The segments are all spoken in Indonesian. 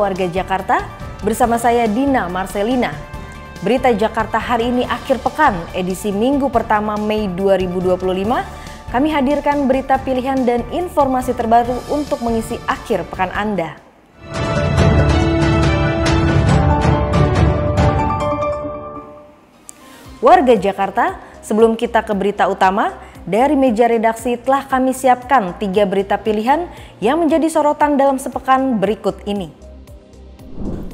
warga Jakarta, bersama saya Dina Marcelina. Berita Jakarta hari ini akhir pekan, edisi minggu pertama Mei 2025. Kami hadirkan berita pilihan dan informasi terbaru untuk mengisi akhir pekan Anda. Warga Jakarta, sebelum kita ke berita utama, dari meja redaksi telah kami siapkan 3 berita pilihan yang menjadi sorotan dalam sepekan berikut ini.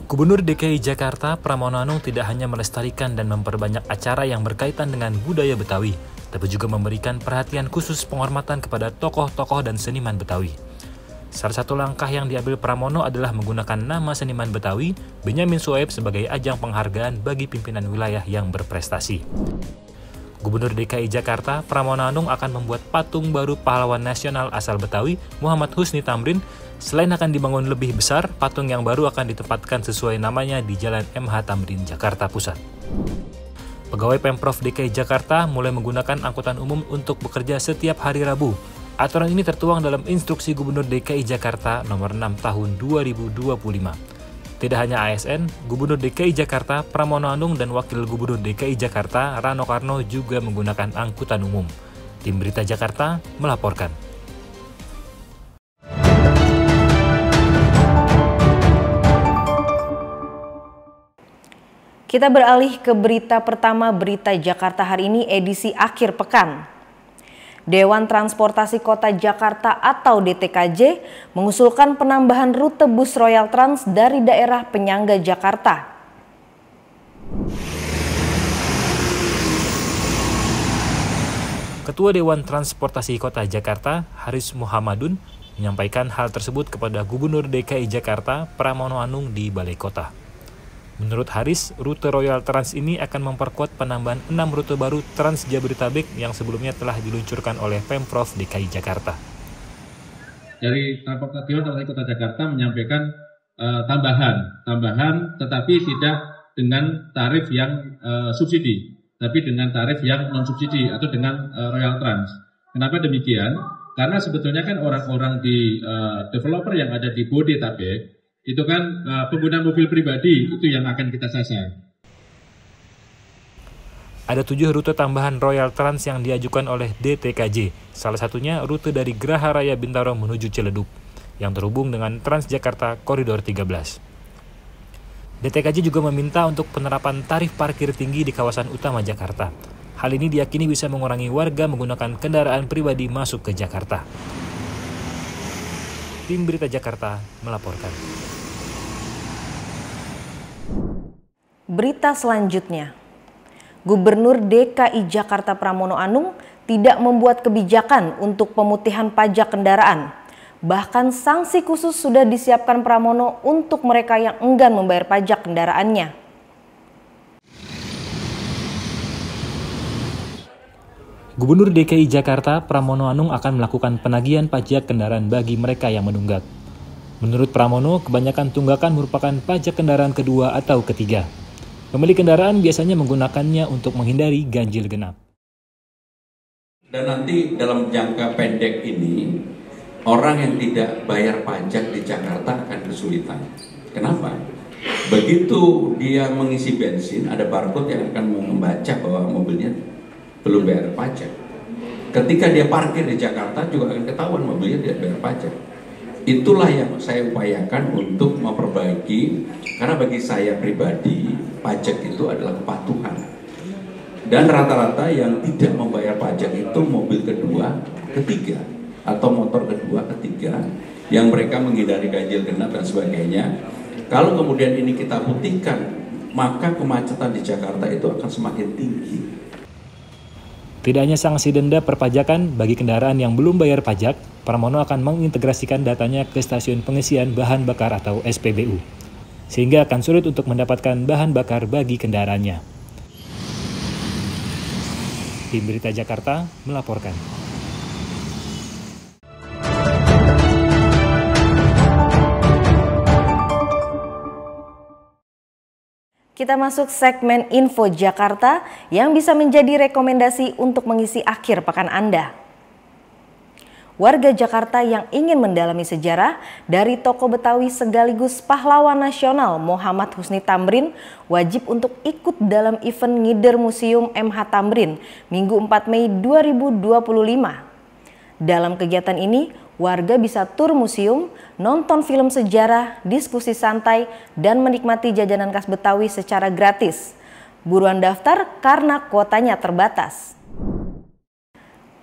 Gubernur DKI Jakarta Pramono Anung tidak hanya melestarikan dan memperbanyak acara yang berkaitan dengan budaya Betawi, tapi juga memberikan perhatian khusus penghormatan kepada tokoh-tokoh dan seniman Betawi. Salah satu langkah yang diambil Pramono adalah menggunakan nama seniman Betawi, Benyamin Sueb, sebagai ajang penghargaan bagi pimpinan wilayah yang berprestasi. Gubernur DKI Jakarta Pramono Anung akan membuat patung baru pahlawan nasional asal Betawi, Muhammad Husni Tamrin. Selain akan dibangun lebih besar, patung yang baru akan ditempatkan sesuai namanya di Jalan MH Tamrin, Jakarta Pusat. Pegawai Pemprov DKI Jakarta mulai menggunakan angkutan umum untuk bekerja setiap hari Rabu. Aturan ini tertuang dalam Instruksi Gubernur DKI Jakarta Nomor 6 Tahun 2025. Tidak hanya ASN, Gubernur DKI Jakarta Pramono Anung dan Wakil Gubernur DKI Jakarta Rano Karno juga menggunakan angkutan umum. Tim Berita Jakarta melaporkan. Kita beralih ke berita pertama, Berita Jakarta hari ini edisi akhir pekan. Dewan Transportasi Kota Jakarta atau DTKJ mengusulkan penambahan rute bus Royal Trans dari daerah penyangga Jakarta. Ketua Dewan Transportasi Kota Jakarta, Haris Muhammadun, menyampaikan hal tersebut kepada Gubernur DKI Jakarta Pramono Anung di Balai Kota. Menurut Haris, rute Royal Trans ini akan memperkuat penambahan 6 rute baru Trans Jabodetabek yang sebelumnya telah diluncurkan oleh Pemprov DKI Jakarta. Dari Transportasi Kota Jakarta menyampaikan tambahan, tetapi tidak dengan tarif yang subsidi, tapi dengan tarif yang non-subsidi atau dengan Royal Trans. Kenapa demikian? Karena sebetulnya kan orang-orang di developer yang ada di Bodetabek, itu kan pengguna mobil pribadi itu yang akan kita sasar. Ada 7 rute tambahan Royal Trans yang diajukan oleh DTKJ. Salah satunya rute dari Geraha Raya Bintaro menuju Ciledug yang terhubung dengan Transjakarta Koridor 13. DTKJ juga meminta untuk penerapan tarif parkir tinggi di kawasan utama Jakarta. Hal ini diyakini bisa mengurangi warga menggunakan kendaraan pribadi masuk ke Jakarta. Tim Berita Jakarta melaporkan. Berita selanjutnya, Gubernur DKI Jakarta Pramono Anung tidak membuat kebijakan untuk pemutihan pajak kendaraan. Bahkan sanksi khusus sudah disiapkan Pramono untuk mereka yang enggan membayar pajak kendaraannya. Gubernur DKI Jakarta Pramono Anung akan melakukan penagihan pajak kendaraan bagi mereka yang menunggak. Menurut Pramono, kebanyakan tunggakan merupakan pajak kendaraan kedua atau ketiga. Pemilik kendaraan biasanya menggunakannya untuk menghindari ganjil genap. Dan nanti dalam jangka pendek ini, orang yang tidak bayar pajak di Jakarta akan kesulitan. Kenapa? Begitu dia mengisi bensin, ada barcode yang akan membaca bahwa mobilnya belum bayar pajak. Ketika dia parkir di Jakarta juga akan ketahuan mobilnya tidak bayar pajak. Itulah yang saya upayakan untuk memperbaiki, karena bagi saya pribadi pajak itu adalah kepatuhan. Dan rata-rata yang tidak membayar pajak itu mobil kedua, ketiga, atau motor kedua, ketiga, yang mereka menghindari ganjil genap dan sebagainya. Kalau kemudian ini kita putihkan, maka kemacetan di Jakarta itu akan semakin tinggi. Tidak hanya sanksi denda perpajakan bagi kendaraan yang belum bayar pajak, Pramono akan mengintegrasikan datanya ke stasiun pengisian bahan bakar atau SPBU, sehingga akan sulit untuk mendapatkan bahan bakar bagi kendaraannya. Tim Berita Jakarta melaporkan. Kita masuk segmen Info Jakarta yang bisa menjadi rekomendasi untuk mengisi akhir pekan Anda. warga Jakarta yang ingin mendalami sejarah dari tokoh Betawi sekaligus pahlawan nasional Muhammad Husni Tamrin wajib untuk ikut dalam event Ngider Museum MH Tamrin Minggu 4 Mei 2025. Dalam kegiatan ini, warga bisa tur museum, nonton film sejarah, diskusi santai, dan menikmati jajanan khas Betawi secara gratis. Buruan daftar karena kuotanya terbatas.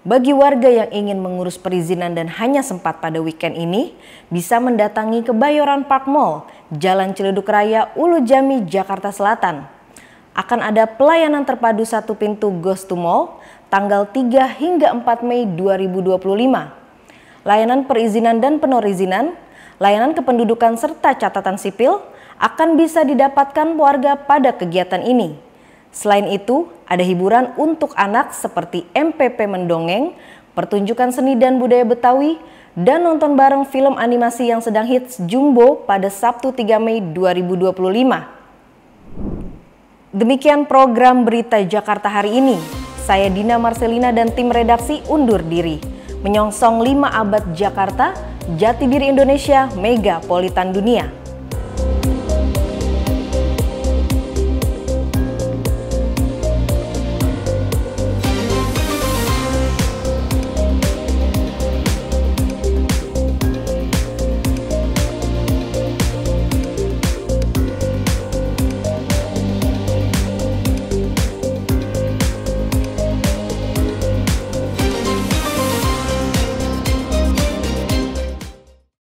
Bagi warga yang ingin mengurus perizinan dan hanya sempat pada weekend ini, bisa mendatangi Kebayoran Park Mall, Jalan Ciledug Raya, Ulu Jami, Jakarta Selatan. Akan ada pelayanan terpadu satu pintu Ghost to Mall, tanggal 3 hingga 4 Mei 2025. Layanan perizinan dan penerizinan, layanan kependudukan serta catatan sipil akan bisa didapatkan warga pada kegiatan ini. Selain itu, ada hiburan untuk anak seperti MPP Mendongeng, pertunjukan seni dan budaya Betawi, dan nonton bareng film animasi yang sedang hits Jumbo pada Sabtu 3 Mei 2025. Demikian program Berita Jakarta hari ini. Saya Dina Marcelina dan tim redaksi undur diri. Menyongsong 5 abad Jakarta, jati diri Indonesia, megapolitan dunia.